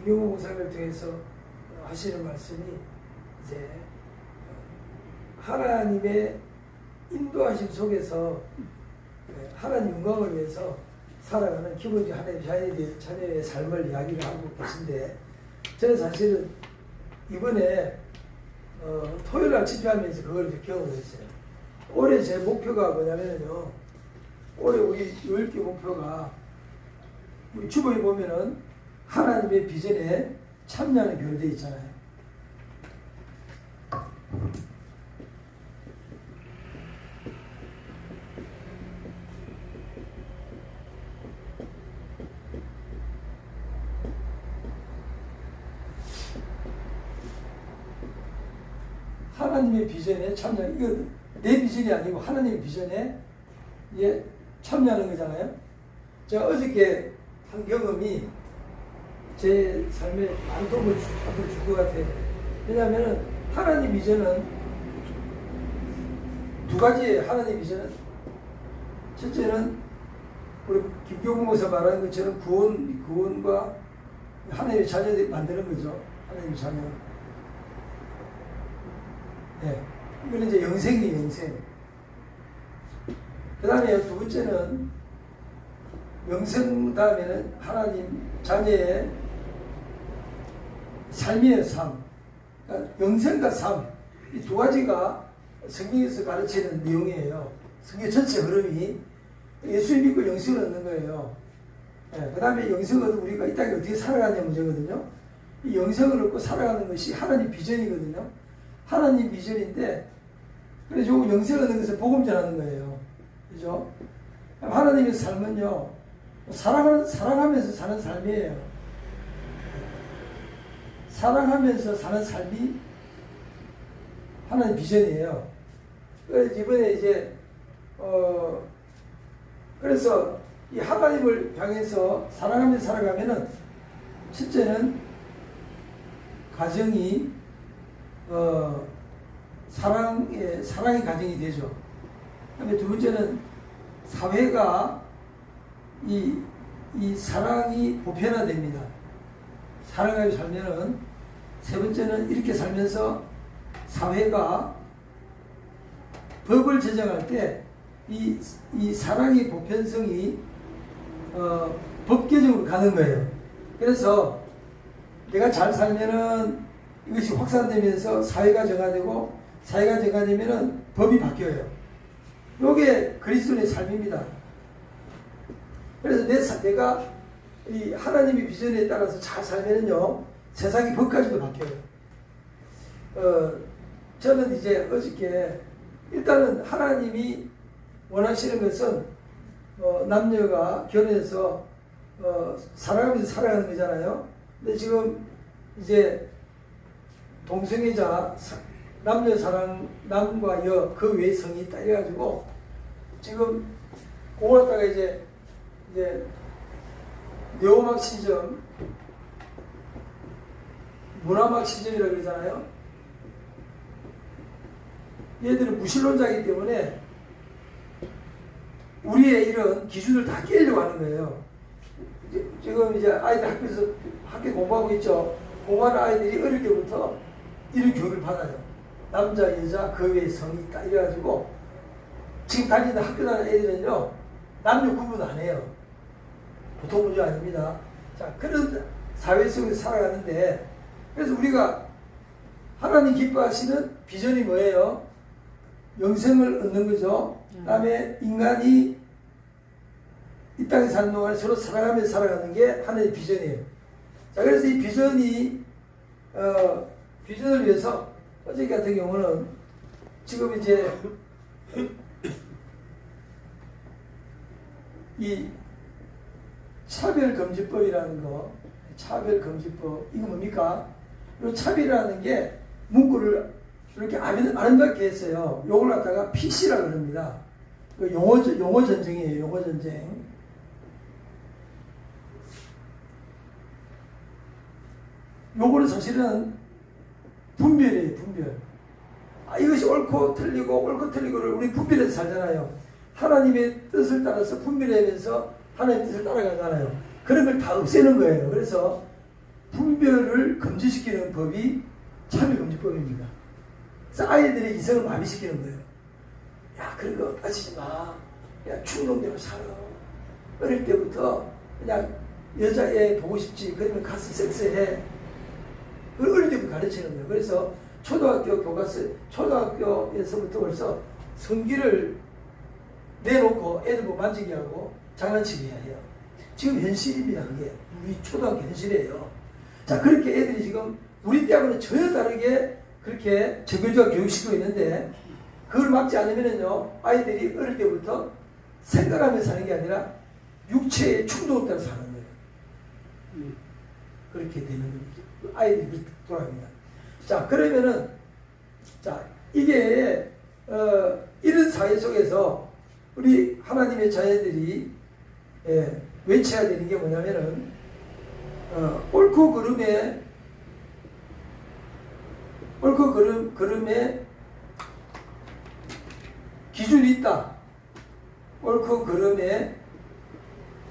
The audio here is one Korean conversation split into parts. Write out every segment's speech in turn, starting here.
김용호 목사님을 통해서 하시는 말씀이 이제 하나님의 인도하심 속에서 하나님 영광을 위해서 살아가는 기본적인 하나님의 자녀의 삶을 이야기를 하고 계신데, 저는 사실은 이번에 토요일날 집회하면서 그걸 이제 경험을 했어요. 올해 제 목표가 뭐냐면요, 올해 우리 요일기 목표가 우리 주보에 보면은 하나님의 비전에 참여하는 교회 되어 있잖아요. 하나님의 비전에 참여, 이거 내 비전이 아니고 하나님의 비전에 참여하는 거잖아요. 제가 어저께 한 경험이 제 삶에 많은 도움을 줄 것 같아요. 왜냐하면 하나님 비전은 두 가지예요. 하나님 비전은 첫째는 우리 김경호 목사 말하는 것처럼 구원과 하나님의 자녀들이 만드는 거죠. 하나님의 자녀. 네. 이거는 이제 영생이에요, 영생. 그 다음에 두 번째는 영생 다음에는 하나님 자녀의 삶이에요, 삶. 그러니까 영생과 삶. 이 두 가지가 성경에서 가르치는 내용이에요. 성경 전체 흐름이 예수 믿고 영생을 얻는 거예요. 네. 그 다음에 영생을 얻고 우리가 이 땅에 어떻게 살아가냐 문제거든요. 이 영생을 얻고 살아가는 것이 하나님 비전이거든요. 하나님 비전인데, 그래서 요 영생을 얻는 것을 복음 전하는 거예요. 그죠? 하나님의 삶은요, 사랑하면서 사는 삶이에요. 사랑하면서 사는 삶이 하나님 비전이에요. 그래서 이번에 이제, 그래서 이 하나님을 향해서 사랑하면서 살아가면은, 첫째는 가정이, 사랑의 가정이 되죠. 그다음에 두 번째는 사회가 이 사랑이 보편화됩니다. 사랑하며 살면은, 세 번째는 이렇게 살면서 사회가 법을 제정할 때 이 사랑의 보편성이 법 개정으로 가는 거예요. 그래서 내가 잘 살면은 이것이 확산되면서 사회가 정화되고, 사회가 정화되면은 법이 바뀌어요. 이게 그리스도의 삶입니다. 그래서 내가 이 하나님의 비전에 따라서 잘 살면은요, 세상의 법까지도 바뀌어요. 저는 이제 어저께 일단은 하나님이 원하시는 것은 남녀가 결혼해서 사랑하면서 살아가는 거잖아요. 근데 지금 이제 동성애자, 남녀 사랑, 남과 여, 그 외의 성이 있다 이래가지고 지금 공화다가 이제 네오막시즘, 문화막시즘이라고 그러잖아요. 얘들은 무신론자이기 때문에 우리의 이런 기준을 다 깨려고 하는 거예요. 지금 이제 아이들 학교 공부하고 있죠. 공부하는 아이들이 어릴 때부터 이런 교육을 받아요. 남자, 여자, 그 외의 성이 있다 이래가지고 지금 다니는 학교 다니는 애들은요, 남녀 구분 안 해요. 보통 문제 아닙니다. 자, 그런 사회 속에서 살아가는데, 그래서 우리가 하나님 기뻐하시는 비전이 뭐예요? 영생을 얻는 거죠. 그 다음에 인간이 이 땅에 사는 동안 서로 사랑하면서 살아가는 게 하나님의 비전이에요. 자, 그래서 이 비전을 위해서 어제 같은 경우는 지금 이제 이 차별금지법이라는 거, 차별금지법, 이거 뭡니까? 이 차별이라는 게 문구를 이렇게 아름답게 했어요. 요걸 갖다가 PC라고 그럽니다. 용어 전쟁이에요, 용어 전쟁. 요거는 사실은 분별이에요, 분별. 이것이 옳고 틀리고를 우리 분별해서 살잖아요. 하나님의 뜻을 따라서 분별하면서 하나님의 뜻을 따라가잖아요. 그런 걸 다 없애는 거예요. 그래서 분별을 금지시키는 법이 참여금지법입니다. 그래서 아이들의 이성을 마비시키는 거예요. 야, 그런 거 따지지 마. 그냥 충동대로 살아. 어릴 때부터 그냥 여자애 보고 싶지. 그러면 가서 섹스해. 그걸 어릴 때부터 가르치는 거예요. 그래서 초등학교 교과서, 초등학교에서부터 벌써 성기를 내놓고 애들 뭐 만지게 하고 장난치게 해요. 지금 현실입니다. 그게 우리 초등학교 현실이에요. 자, 그렇게 애들이 지금 우리 때하고는 전혀 다르게 그렇게 정규직화 교육시키고 있는데, 그걸 막지 않으면은요, 아이들이 어릴 때부터 생각하면서 사는 게 아니라 육체의 충동을 따라 사는 거예요. 그렇게 되는 거죠. 아이들이 돌아갑니다. 자, 그러면은, 자, 이게, 이런 사회 속에서 우리 하나님의 자녀들이, 외쳐야 되는 게 뭐냐면은, 옳고 그름에 기준이 있다. 옳고 그름에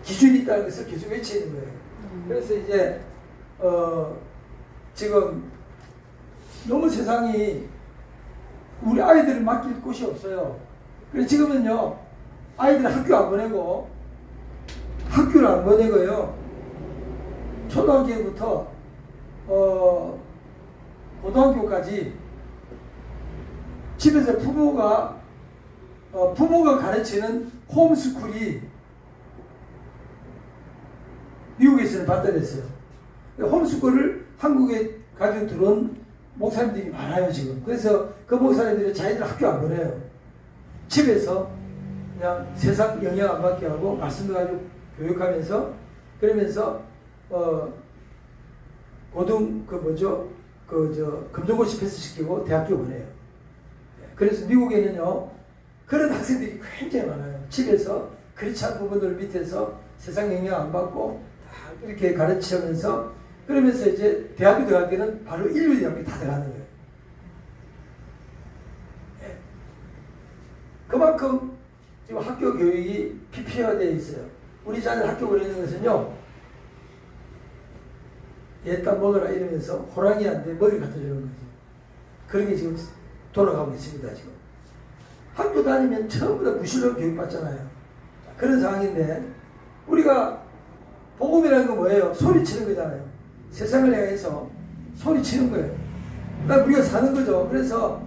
기준이 있다는 것을 계속 외치는 거예요. 그래서 이제 지금 너무 세상이 우리 아이들을 맡길 곳이 없어요. 그래서 지금은요, 아이들 학교 안 보내고, 학교를 안 보내고요, 초등학교부터 고등학교까지 집에서 부모가 가르치는 홈스쿨이 미국에서는 발달했어요. 홈스쿨을 한국에 가지고 들어온 목사님들이 많아요, 지금. 그래서 그 목사님들이 자기들 학교 안 보내요. 집에서 그냥 세상 영향 안 받게 하고 말씀도 가지고 교육하면서, 그러면서 검정고시 패스시키고 대학교 보내요. 그래서 미국에는요, 그런 학생들이 굉장히 많아요. 집에서 그렇지 않은 부분들 밑에서 세상 영향 안 받고 다 이렇게 가르치면서, 그러면서 이제 대학교 들어갈 때는 바로 인류대학교 다 들어가는 거예요. 네. 그만큼 지금 학교 교육이 피폐화되어 있어요. 우리 자녀 학교 보내는 것은요, 얘따 먹으라 이러면서 호랑이한테 머리 갖다 주는 거죠. 그런 게 지금 돌아가고 있습니다, 지금. 학교 다니면 전부 다 무신론 교육받잖아요. 그런 상황인데, 우리가 복음이라는 건 뭐예요? 소리치는 거잖아요. 세상을 향해서 소리치는 거예요. 그러니까 우리가 사는 거죠. 그래서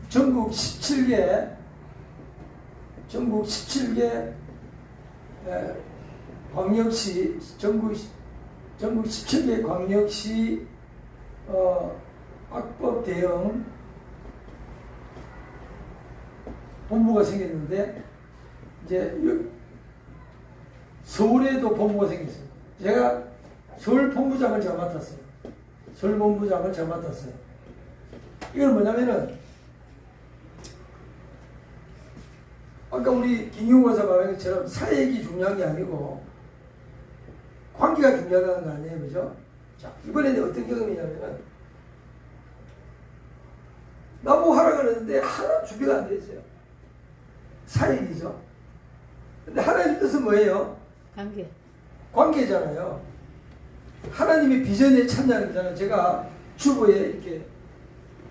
전국 17개 광역시, 전국 17개 광역시 악법 대응 본부가 생겼는데, 이제 서울에도 본부가 생겼어요. 제가 서울 본부장을 제가 맡았어요. 서울 본부장을 제가 맡았어요. 이건 뭐냐면은, 아까 우리 김용호 박사 말한 것처럼 사역이 중요한 게 아니고 관계가 중요하다는 거 아니에요, 그죠? 자, 이번에는 어떤 경험이냐면은, 나보고 하라 그러는데 하나 준비가 안 돼 있어요. 사역이죠. 근데 하나님 뜻은 뭐예요? 관계잖아요. 하나님의 비전에 참여하는 거잖아요. 제가 주보에 이렇게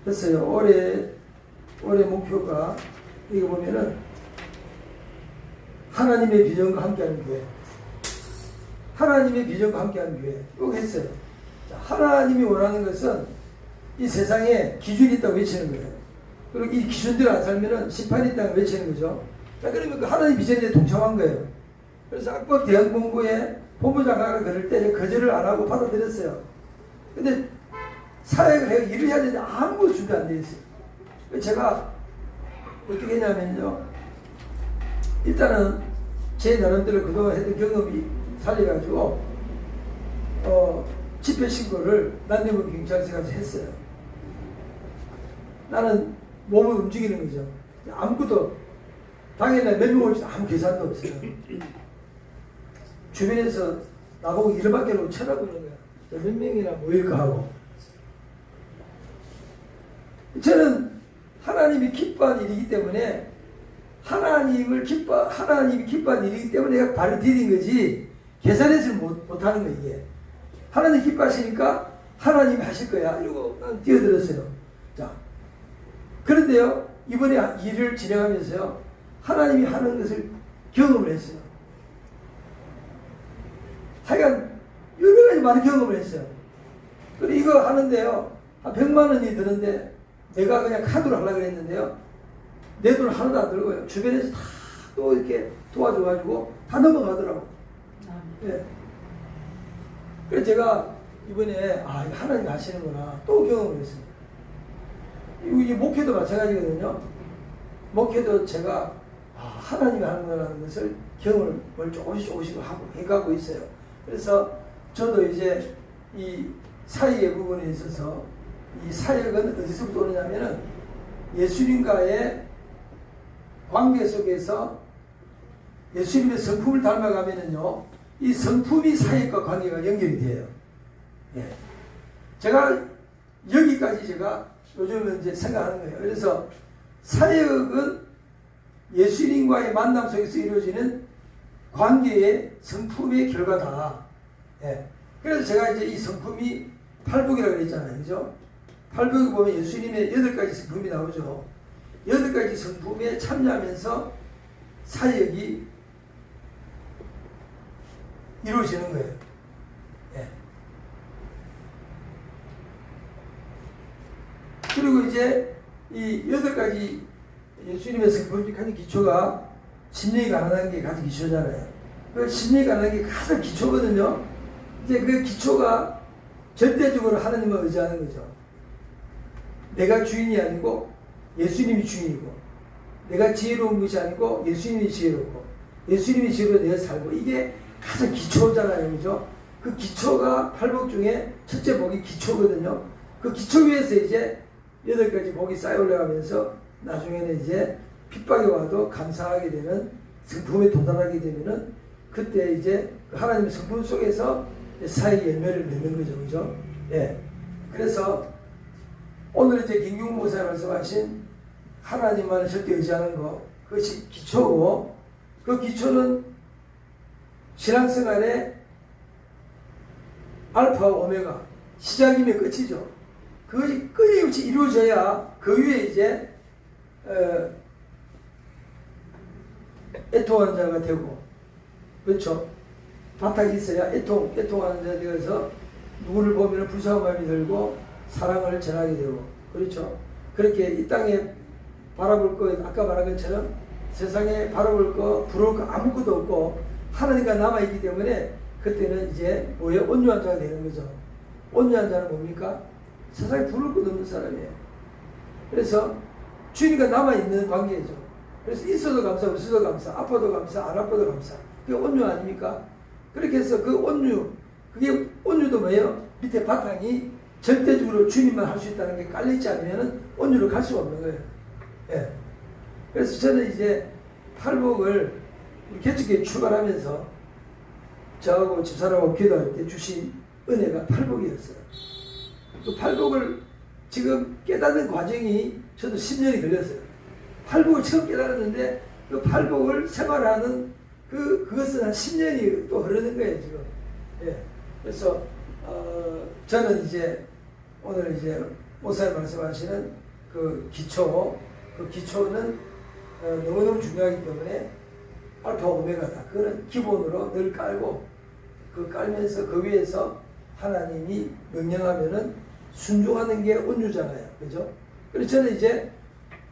했어요. 올해 목표가, 이거 보면은 하나님의 비전과 함께하는 교회. 하나님의 비전과 함께하는 교회. 이거 했어요. 자, 하나님이 원하는 것은 이 세상에 기준이 있다고 외치는 거예요. 그리고 이 기준대로 안 살면은 심판이 있다고 외치는 거죠. 자, 그러면 그 하나님 비전에 동참한 거예요. 그래서 악법 대응 본부에 본부장관을 그럴 때 거절을 안 하고 받아들였어요. 근데 사역을 해서 일을 해야 되는데 아무것도 준비 안 돼 있어요. 제가 어떻게 했냐면요, 일단은 제 나름대로 그동안 했던 경험이 살려가지고 집회 신고를 난대문 경찰서 가서 했어요. 나는 몸을 움직이는 거죠. 아무것도 당일날 몇 명 올지 아무 계산도 없어요. 주변에서 나보고 일밖에 못 쳐다보는 거야. 몇 명이나 모일까 하고. 저는 하나님이 기뻐한 일이기 때문에, 하나님이 기뻐한 일이기 때문에 내가 발을 디딘 거지, 계산해서 못하는 거, 이게. 하나님 기뻐하시니까 하나님이 하실 거야. 이러고 난 뛰어들었어요. 자, 그런데요, 이번에 일을 진행하면서요, 하나님이 하는 것을 경험을 했어요. 하여간 여러 가지 많은 경험을 했어요. 그리고 이거 하는데요, 한 100만 원이 드는데 내가 그냥 카드로 하려고 했는데요, 내 돈 하나도 안 들고요. 주변에서 다 또 이렇게 도와줘가지고 다 넘어가더라고. 예. 그래서 제가 이번에 이거 하나님 하시는구나 또 경험을 했어요. 이 목회도 마찬가지거든요. 목회도 제가 하나님이 하는 거라는 것을 경험을 조금씩 하고 해가고 있어요. 그래서 저도 이제 이 사역의 부분에 있어서 이 사역은 어디서부터 오느냐면은 예수님과의 관계 속에서 예수님의 성품을 닮아가면은요, 이 성품이 사역과 관계가 연결이 돼요. 예. 제가 여기까지 제가 요즘은 이제 생각하는 거예요. 그래서 사역은 예수님과의 만남 속에서 이루어지는 관계의 성품의 결과다. 예. 그래서 제가 이제 이 성품이 팔복이라고 그랬잖아요. 그죠? 팔복에 보면 예수님의 8가지 성품이 나오죠. 8가지 성품에 참여하면서 사역이 이루어지는 거예요. 예. 그리고 이제 이 8가지 예수님의 성품이 가진 기초가 심령이 가난한 게 가장 기초잖아요. 그 심령이 가난한 게 가장 기초거든요. 이제 그 기초가 절대적으로 하나님을 의지하는 거죠. 내가 주인이 아니고 예수님이 주인이고, 내가 지혜로운 것이 아니고 예수님이 지혜롭고, 예수님이 지혜로 내가 살고, 이게 가장 기초잖아요. 그죠? 그 기초가 팔복 중에 첫째 복이 기초거든요. 그 기초 위에서 이제 8가지 복이 쌓여 올라가면서 나중에는 이제 핍박이 와도 감사하게 되는 성품에 도달하게 되면은 그때 이제 하나님의 성품 속에서 사의 열매를 맺는 거죠. 그죠? 예. 그래서 오늘 이제 김경훈 목사님 말씀하신 하나님만을 절대 의지하는 것, 그것이 기초고, 그 기초는 신앙생활의 알파와 오메가, 시작이며 끝이죠. 그것이 끊임없이 이루어져야 그 위에 이제 애통하는 자가 되고, 그렇죠? 바탕이 있어야 애통하는 자가 되어서 누구를 보면 불쌍한 마음이 들고 사랑을 전하게 되고, 그렇죠? 그렇게 이 땅에 바라볼 거, 아까 말한 것처럼 세상에 바라볼 거, 부러울 거 아무것도 없고 하나님과 남아있기 때문에 그때는 이제 뭐예요? 온유한 자가 되는 거죠. 온유한 자는 뭡니까? 세상에 부러울 것도 없는 사람이에요. 그래서 주님과 남아있는 관계죠. 그래서 있어도 감사, 없어도 감사, 아파도 감사, 안 아파도 감사. 그게 온유 아닙니까? 그렇게 해서 그 온유, 그게 온유도 뭐예요? 밑에 바탕이 절대적으로 주님만 할 수 있다는 게 깔려있지 않으면 온유로 갈 수가 없는 거예요. 예. 그래서 저는 이제 팔복을 개척교회 출발하면서 저하고 집사람하고 기도할 때 주신 은혜가 팔복이었어요. 그 팔복을 지금 깨닫는 과정이 저도 10년이 걸렸어요. 팔복을 처음 깨달았는데 그 팔복을 생활하는 그것은 한 10년이 또 흐르는 거예요, 지금. 예. 그래서, 저는 이제 오늘 이제 목사님 말씀하시는 그 기초는 너무너무 중요하기 때문에 알파 오메가다. 그거는 기본으로 늘 깔고, 그 깔면서 그 위에서 하나님이 명령하면은 순종하는 게 온유잖아요. 그죠? 그래서 저는 이제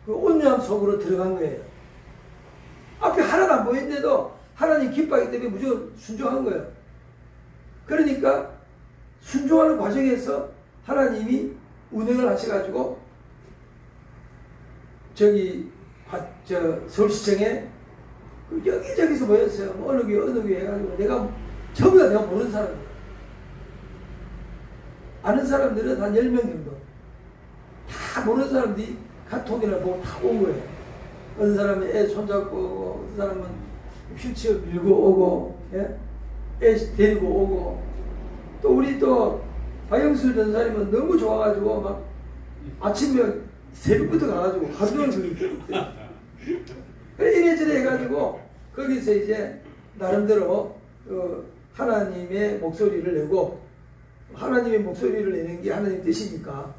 그 온유함 속으로 들어간 거예요. 앞에 하나도 안 보이는데도 하나님 기뻐하기 때문에 무조건 순종한 거예요. 그러니까 순종하는 과정에서 하나님이 운행을 하셔가지고 서울시청에 여기저기서 모였어요. 뭐 어느 교회 해가지고 내가 전부 다 내가 모르는 사람이에요. 아는 사람들은 한 10명 정도. 다 모르는 사람들이 카톡이나 보고 다 온 거예요. 어느 사람은 애 손잡고 오고, 어느 사람은 휠체어 밀고 오고, 예? 애 데리고 오고, 또 우리 또 박영수 전사님은 너무 좋아가지고 막 아침에 새벽부터 가가지고 하루종일 거기 있대. 그래 이래저래 해가지고 거기서 이제 나름대로 하나님의 목소리를 내고 하나님의 목소리를 내는 게 하나님 뜻이니까.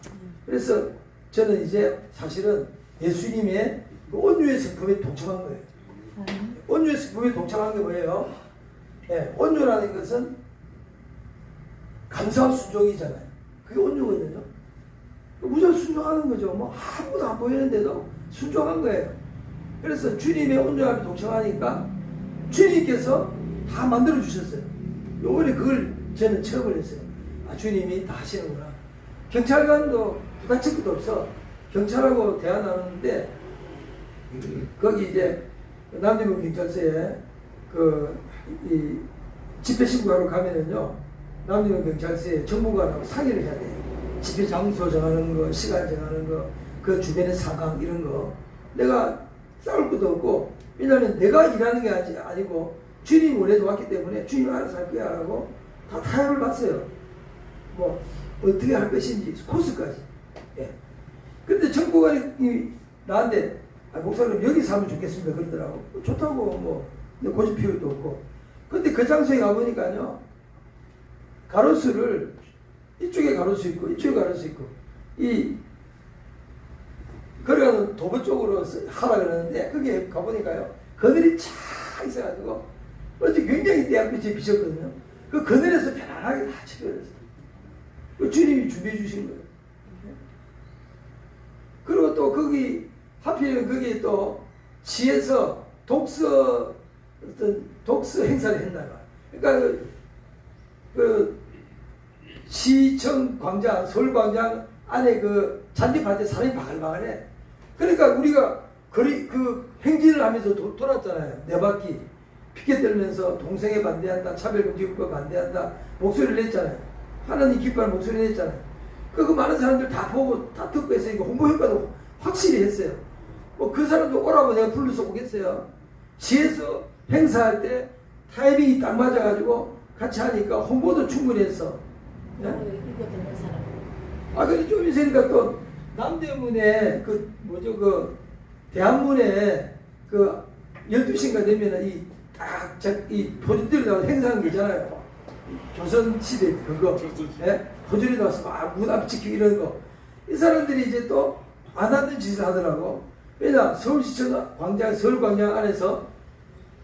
그래서 저는 이제 사실은 예수님의 그 온유의 성품에 동참한 거예요. 온유의 성품에 동참한 게 뭐예요? 네, 온유라는 것은 감사와 순종이잖아요. 그게 온유거든요. 무조건 순종하는 거죠. 뭐 아무도 안 보이는데도 순종한 거예요. 그래서 주님의 온유함에 동참하니까 주님께서 다 만들어 주셨어요. 요번에 그걸 저는 체험을 했어요. 아, 주님이 다 하시는구나. 경찰관도 부닥칠 것도 없어. 경찰하고 대화 나누는데 거기 이제 남대문 경찰서에 이 집회 신고하러 가면은요, 남대문 경찰서에 정보관하고 상의를 해야 돼요. 집회 장소 정하는 거, 시간 정하는 거, 그 주변의 상황 이런 거. 내가 싸울 것도 없고, 왜냐하면 내가 일하는 게 아니고 주님이 원래도 왔기 때문에 주님 알아서 할 거야 하고 다 타협을 봤어요. 뭐 어떻게 할 것인지 코스까지. 예. 근데 정보관이 나한테 목사님 여기서 하면 좋겠습니다 그러더라고. 좋다고 뭐 고집 필요도 없고. 근데 그 장소에 가보니까요, 가로수를 이쪽에 가로수 있고 이쪽에 가로수 있고, 걸어가는 도보 쪽으로 하라 그러는데 거기에 가보니까요, 그늘이 쫙 있어가지고 어제 굉장히 떼약빛이 비쳤거든요. 그 그늘에서 편안하게 다 치료했어요. 그 주님이 준비해 주신 거예요. 그리고 또 거기 하필이면 거기 또 시에서 독서 행사를 했나 봐. 그러니까 그 시청 광장, 서울 광장 안에 그 잔디밭에 사람이 바글바글해. 그러니까 우리가 그 행진을 하면서 돌았잖아요. 네 바퀴 피켓 들면서 동성애 반대한다, 차별금지법 반대한다 목소리를 냈잖아요. 하나님 기뻐하는 목소리를 냈잖아요. 그 많은 사람들 다 보고 다 듣고 해서 이거 홍보 효과도 확실히 했어요. 뭐 그 사람도 오라고 내가 불러서 오겠어요. 시에서 행사할 때 타이밍이 딱 맞아가지고 같이 하니까 홍보도 충분히 했어. 네? 근데 좀 있으니까 또 남대문에 대한문에 12시인가 되면은 이 포즈들이 나와서 행사하는 게 있잖아요. 조선시대 그거. 예? 포즈들이 나와서 막 문 앞 지키고 이런 거. 이 사람들이 이제 또 안 하던 짓을 하더라고. 왜냐? 서울시청 광장, 서울광장 안에서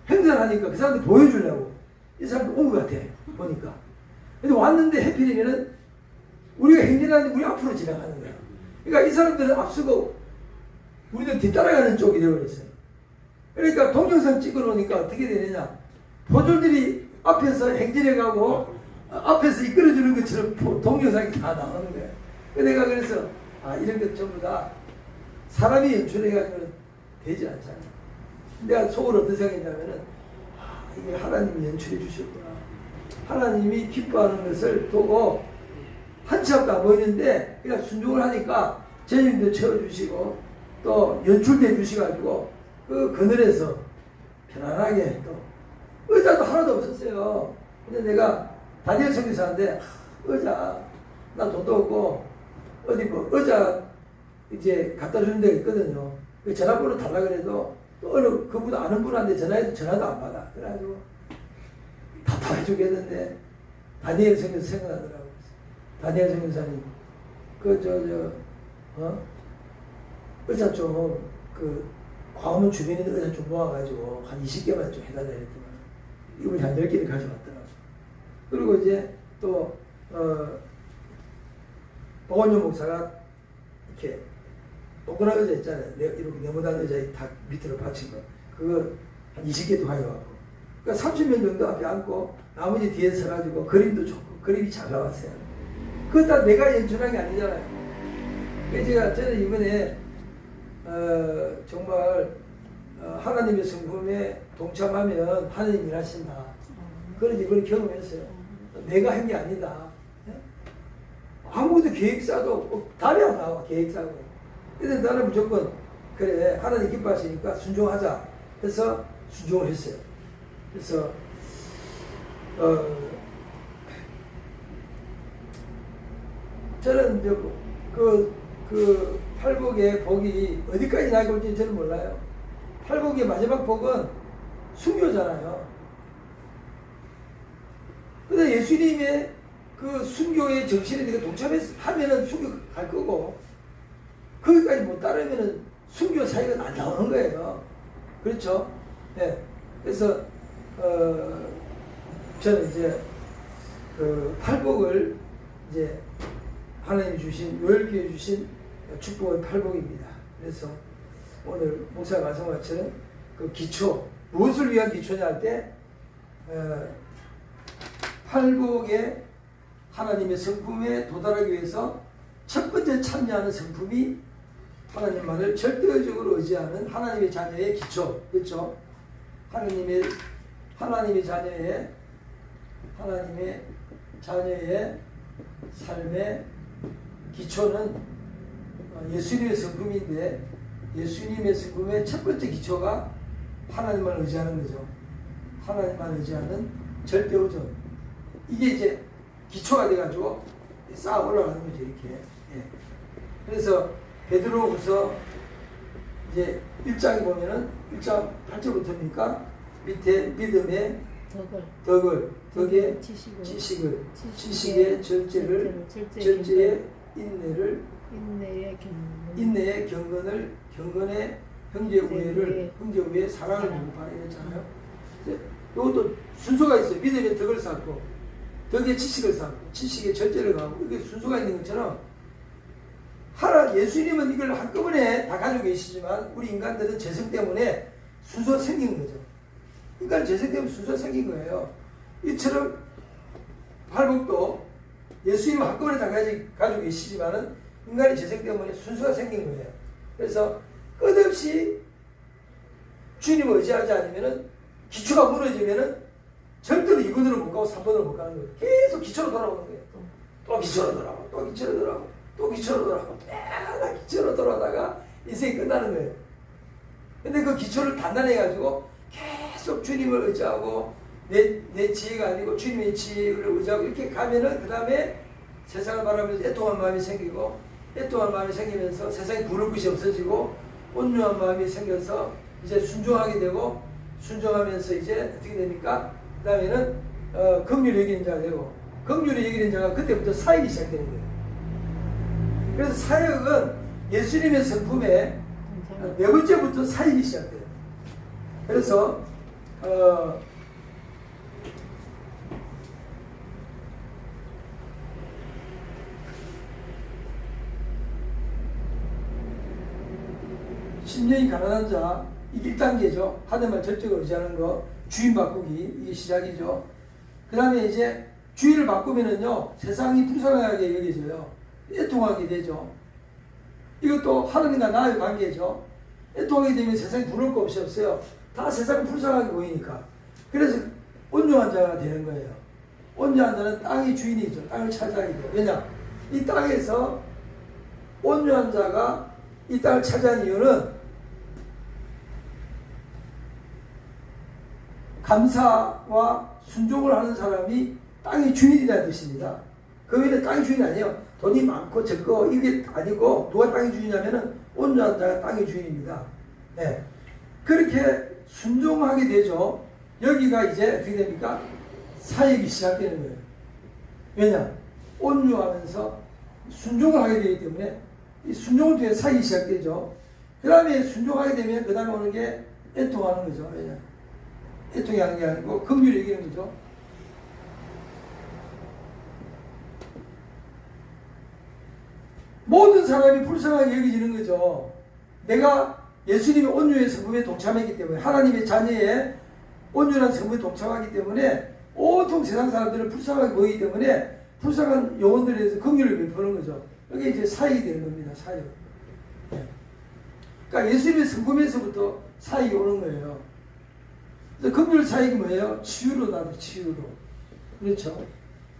행사를 하니까 그 사람들 보여주려고. 이 사람들 온 것 같아. 보니까. 근데 왔는데 해필이면은 우리가 행진하는데 우리 앞으로 지나가는 거야. 그러니까 이 사람들은 앞서고 우리는 뒤따라가는 쪽이 되어버렸어요. 그러니까 동영상 찍어 놓으니까 어떻게 되느냐. 포졸들이 앞에서 행진해가고 앞에서 이끌어주는 것처럼 동영상이 다 나오는 거야. 내가 그래서 이런 것 전부 다 사람이 연출해가지고 되지 않잖아. 내가 속으로 어떤 생각했냐면은 이게 하나님이 연출해 주셨구나. 하나님이 기뻐하는 것을 보고 한치 앞도 안 보이는데 그냥 순종을 하니까 제님도 채워주시고 또 연출돼 주시가지고 그 그늘에서 편안하게 또 의자도 하나도 없었어요. 근데 내가 다니엘 선교사인데 의자 나 돈도 없고 어디 뭐 의자 이제 갖다 주는 데가 있거든요. 그 전화번호 달라 그래도 또 어느 그분 아는 분한테 전화해도 전화도 안 받아. 그래가지고 답답해주겠는데 다니엘 선교사 생각나더라고요. 다니엘 선교사님 의자 좀 광화문 주변에 있는 의자 좀 모아가지고 한 20개만 좀 해달라 했더만 이분이 한 10개를 가져왔더라고요. 그리고 이제 또 박원효 목사가 이렇게 동그란 의자 있잖아요. 이렇게 네모난 의자에 다 밑으로 받친 거. 그거 한 20개도 가져왔고. 그러니까 30명 정도 앞에 앉고 나머지 뒤에 서가지고 그림도 좋고 그림이 잘 나왔어요. 그거 다 내가 연출한 게 아니잖아요. 그래서 저는 이번에 정말 하나님의 성품에 동참하면 하나님 일하신다. 그런 이걸 경험했어요. 내가 한 게 아니다. 아무도 계획사도 답이 안 나와. 계획사고. 근데 나는 무조건 그래 하나님 기뻐하시니까 순종하자 해서 순종을 했어요. 그래서 저는 이제 그 팔복의 복이 어디까지 나게 올지는 저는 몰라요. 팔복의 마지막 복은 순교잖아요. 근데 예수님의 그 순교의 정신에 내가 동참하면은 순교 갈 거고, 거기까지 못 따르면은 순교 사역은 안 나오는 거예요. 그렇죠? 네. 그래서, 저는 이제, 그 팔복을 이제 하나님이 주신, 요일교회 주신 축복의 팔복입니다. 그래서 오늘 목사 말씀한 것처럼 그 기초, 무엇을 위한 기초냐 할 때, 팔복에 하나님의 성품에 도달하기 위해서 첫 번째 참여하는 성품이 하나님만을 절대적으로 의지하는 하나님의 자녀의 기초. 그렇죠? 하나님의 자녀의 삶의 기초는 예수님의 성품인데, 예수님의 성품의 첫 번째 기초가 하나님만 의지하는 거죠. 하나님만 의지하는 절대 의존. 이게 이제 기초가 돼가지고 쌓아 올라가는 거죠, 이렇게. 예. 그래서 베드로후서 이제 1장에 보면은 1장 8절부터니까 밑에 믿음의 덕을, 지식의 절제를, 절제의 인내를, 인내의 경건의 형제 우애의 사랑을 공부하라 이랬잖아요. 이것도 순서가 있어요. 믿음의 덕을 쌓고, 덕의 지식을 쌓고, 지식의 절제를 가고, 이게 순서가 있는 것처럼, 예수님은 이걸 한꺼번에 다 가지고 계시지만, 우리 인간들은 재성 때문에 순서 생긴 거죠. 인간 재성 때문에 순서 생긴 거예요. 이처럼 팔복도 예수님은 한꺼번에 다 가지고 계시지만은, 인간의 재성 때문에 순서가 생긴 거예요. 그래서 끝없이 주님을 의지하지 않으면은, 기초가 무너지면은 절대로 2번으로 못 가고 3번으로 못 가는 거예요. 계속 기초로 돌아오는 거예요. 또 기초로 돌아오고, 또 기초로 돌아오고, 또 기초로 돌아오고, 매일 기초로 돌아다가 인생이 끝나는 거예요. 근데 그 기초를 단단해가지고 계속 주님을 의지하고, 내 지혜가 아니고 주님의 지혜를 의지하고 이렇게 가면은, 그 다음에 세상을 바라면서 애통한 마음이 생기고, 애통한 마음이 생기면서 세상에 부를 것이 없어지고, 온유한 마음이 생겨서 이제 순종하게 되고, 순종하면서 이제 어떻게 됩니까? 그 다음에는 긍휼을 여기는 자가 되고, 긍휼을 여기는 자가 그때부터 사역이 시작되는 거예요. 그래서 사역은 예수님의 성품에 네 번째부터 사역이 시작돼요. 그래서 심령이 가난한 자, 이게 1단계죠. 하나님만 절적으로 의지하는 거, 주인 바꾸기, 이게 시작이죠. 그 다음에 이제 주인을 바꾸면은요, 세상이 불쌍하게 여겨져요. 애통하게 되죠. 이것도 하나님과 나의 관계죠. 애통하게 되면 세상에 부러울 거 없이 없어요. 다 세상은 불쌍하게 보이니까. 그래서 온유한 자가 되는 거예요. 온유한 자는 땅의 주인이죠. 땅을 차지하게 돼요. 왜냐? 이 땅에서 온유한 자가 이 땅을 차지한 이유는 감사와 순종을 하는 사람이 땅의 주인이라는 뜻입니다. 그 외에는 땅의 주인이 아니에요. 돈이 많고 적고 이게 아니고, 누가 땅의 주인이냐면은 온유한 자가 땅의 주인입니다. 네. 그렇게 순종하게 되죠. 여기가 이제 어떻게 됩니까? 사역이 시작되는 거예요. 왜냐? 온유하면서 순종을 하게 되기 때문에 이 순종을 통해 사역이 시작되죠. 그 다음에 순종하게 되면 그 다음에 오는 게 애통하는 거죠. 왜냐? 애통이 하는 게 아니고 긍휼을 이기는 거죠. 모든 사람이 불쌍하게 여겨지는 거죠. 내가 예수님의 온유의 성품에 동참했기 때문에, 하나님의 자녀의 온유한 성품에 동참하기 때문에 온통 세상 사람들을 불쌍하게 보이기 때문에 불쌍한 영혼들에 대해서 긍휼을 베푸는 거죠. 이게 이제 사역이 되는 겁니다. 사역. 네. 그러니까 예수님의 성품에서부터 사역이 오는 거예요. 긍휼 사역이 뭐예요? 치유로 나도 치유로. 그렇죠?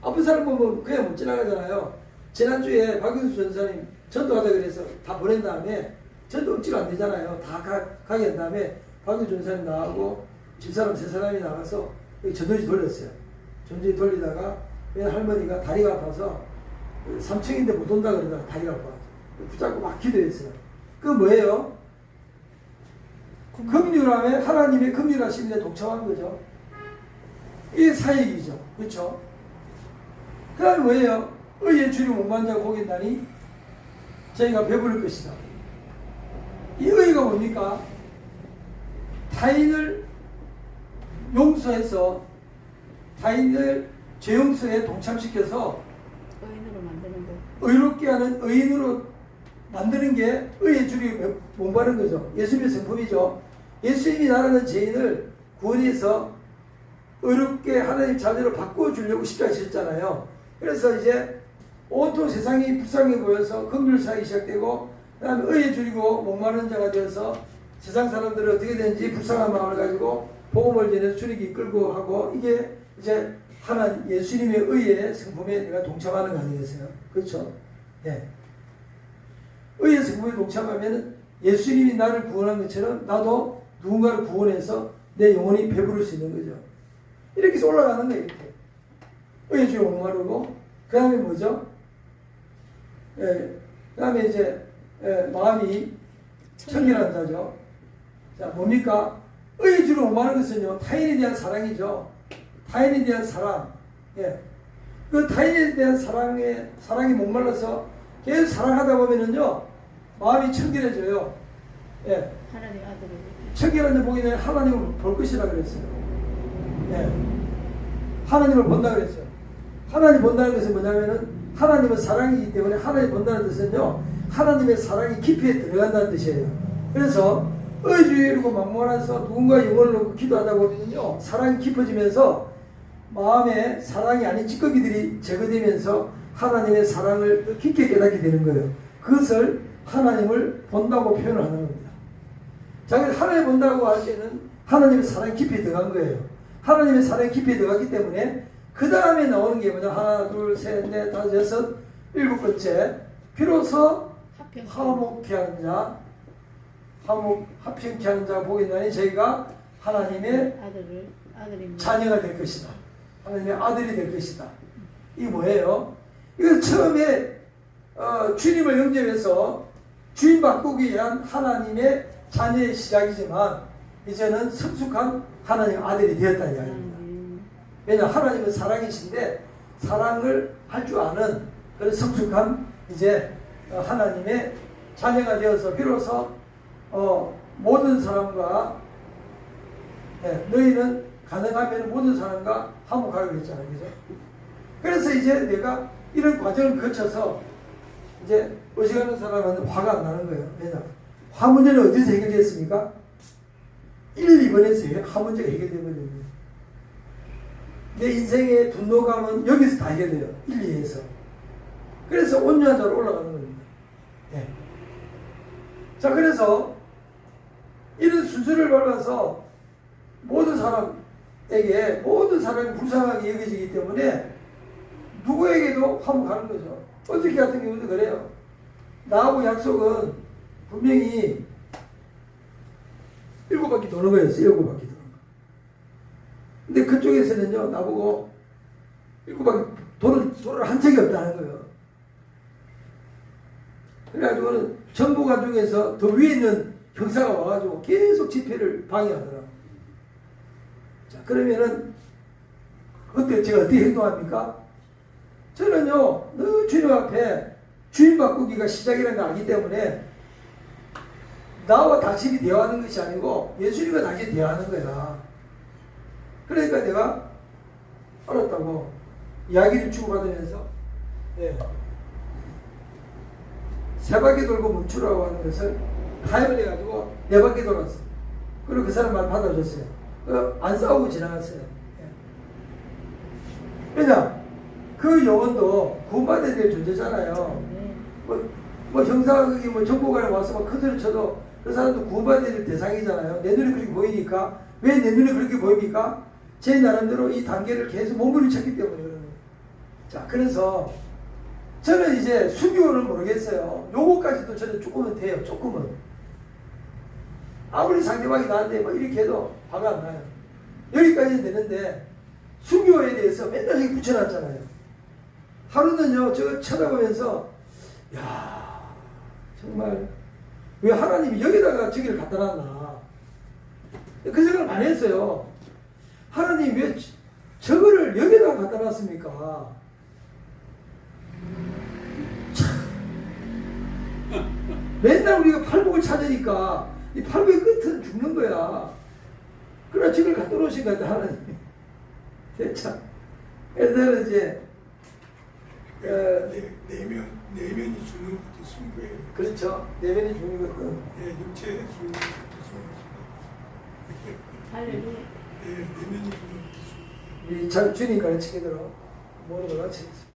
아픈 사람 보면 그냥 못 지나가잖아요. 지난주에 박윤수 전사님 전도하다 그래서 다 보낸 다음에, 전도 억지로 안 되잖아요. 다 가게 한 다음에 박윤수 전사님 나가고 집사람 세 사람이 나가서 전도지 돌렸어요. 전도지 돌리다가 할머니가 다리가 아파서 3층인데 못 온다 그러다가 다리가 아파서 붙잡고 막 기도했어요. 그건 뭐예요? 긍휼함에 하나님의 긍휼하심에 동참한 거죠. 이게 사역이죠. 그렇죠? 그 다음에 뭐예요? 의의 주를 목마른 자가 복이 있나니 저희가 배부를 것이다. 이 의가 뭡니까? 타인을 용서해서 타인을 죄 용서에 동참시켜서 의인으로 만드는 거. 의롭게 하는 의인으로 만드는 게 의의 주를 목마른 거죠. 예수님의 성품이죠. 예수님이 나라는 죄인을 구원해서 의롭게 하나님 자녀로 바꿔주려고 십자가에 지셨잖아요. 그래서 이제 온통 세상이 불쌍해 보여서 긍휼 사역이 시작되고 그 다음에 의에 줄이고 목마른 자가 되어서 세상 사람들은 어떻게 되는지 불쌍한 마음을 가지고 복음을 전해서 줄이기 이끌고 하고 이게 이제 하나님 예수님의 의의 성품에 내가 동참하는 거 아니겠어요? 그렇죠? 예. 의의 성품에 동참하면 예수님이 나를 구원한 것처럼 나도 누군가를 구원해서 내 영혼이 배부를 수 있는 거죠. 이렇게 해서 올라가는 거예요. 이렇게. 의의 주에 목마르고 그 다음에 뭐죠? 예, 그 다음에 이제 마음이 청결한 자죠. 자, 뭡니까? 의의 주로 목마른 것은요, 타인에 대한 사랑이죠. 타인에 대한 사랑. 예. 그 타인에 대한 사랑이 목말라서 계속 사랑하다 보면은요, 마음이 청결해져요. 예. 하나님 아들을. 청결한 자 보기 전에 하나님을 볼 것이라 그랬어요. 예. 하나님을 본다 그랬어요. 하나님 본다는 것은 뭐냐면은 하나님은 사랑이기 때문에 하나님 본다는 뜻은요, 하나님의 사랑이 깊이에 들어간다는 뜻이에요. 그래서 의주에 이르고 막론해서 누군가 영혼을 놓고 기도하다 보면요, 사랑이 깊어지면서 마음에 사랑이 아닌 찌꺼기들이 제거되면서 하나님의 사랑을 더 깊게 깨닫게 되는 거예요. 그것을 하나님을 본다고 표현을 하는 겁니다. 자, 그래서 하나님 본다고 할 때는 하나님의 사랑이 깊이 들어간 거예요. 하나님의 사랑이 깊이 들어갔기 때문에 그 다음에 나오는 게 뭐냐? 하나, 둘, 셋, 넷, 다섯, 여섯, 일곱 번째. 비로소 화목케 하는 자, 합평케 하는 자가 복이 있나니 저희가 하나님의 자녀가 될 것이다. 하나님의 아들이 될 것이다. 이게 뭐예요? 이거 처음에 주님을 영접해서 주인 바꾸기 위한 하나님의 자녀의 시작이지만 이제는 성숙한 하나님 아들이 되었다는 이야기입니다. 왜냐, 하나님은 사랑이신데 사랑을 할 줄 아는 그런 성숙한 이제 하나님의 자녀가 되어서 비로소 모든 사람과 너희는 가능하면 모든 사람과 화목하라고 그랬잖아요. 그죠? 그래서 이제 내가 이런 과정을 거쳐서 이제 어지간한 사람은 화가 안 나는 거예요. 왜냐? 화 문제는 어디서 해결됐습니까? 1, 2번에서 화 문제가 해결된 거죠. 내 인생의 분노감은 여기서 다 해결돼요. 1, 2에서. 그래서 온유한 자로 올라가는 겁니다. 네. 자, 그래서 이런 순서를 밟아서 모든 사람이 불쌍하게 여겨지기 때문에 누구에게도 화목하는 거죠. 어저께 같은 경우도 그래요. 나하고 약속은 분명히 7바퀴 도는 거였어요. 7바퀴 도는 거. 근데 그쪽에서는요, 나보고 7바퀴 도를 한 적이 없다는 거예요. 그래가지고는 정보관 중에서 더 위에 있는 형사가 와가지고 계속 집회를 방해하더라고요. 자, 그러면은 그때 제가 어떻게 행동합니까? 저는요, 너 주님 앞에 주인 바꾸기가 시작이라는 걸 알기 때문에 나와 당신이 대화하는 것이 아니고 예수님과 당신이 대화하는 거야. 그러니까 내가 알았다고 이야기를 주고받으면서 세 바퀴 돌고 멈추라고 하는 것을 타협을 해가지고 4바퀴 돌았어. 그리고 그 사람 말 받아줬어요. 안 싸우고 지나갔어요. 왜냐? 그 영혼도 구원받아야 될 존재잖아요. 뭐 형사국이 뭐 정보관에 와서 막 커트를 쳐도 그 사람도 구원받아야 될 대상이잖아요. 내 눈에 그렇게 보이니까. 왜 내 눈에 그렇게 보입니까? 제 나름대로 이 단계를 계속 몸부림쳤기 때문에 그러는 거예요. 자, 그래서 저는 이제 수교는 모르겠어요. 요거까지도 저는 조금은 돼요. 조금은. 아무리 상대방이 나한테 막 이렇게 해도 화가 안 나요. 여기까지는 되는데 수교에 대해서 맨날 여기 붙여놨잖아요. 하루는요, 저거 쳐다보면서 야, 정말 왜 하나님이 여기다가 저기를 갖다 놨나. 그 생각을 많이 했어요. 하나님 왜 저거를 여기다가 갖다 놨습니까? 맨날 우리가 팔복을 찾으니까 이 팔복의 끝은 죽는 거야. 그러나 지금 갖다 놓으신 것 같아, 하나님이. 대참. 그래서 이제, 내면이 죽는 것도 승부예요. 그렇죠. 내면이 죽는 것도. 육체에 죽는 것도 승부예요. 할렐루야. 내면이 죽는 것도 승부예요. 우리 참 주님 가르치기대로 모든 걸 가르치겠습니다.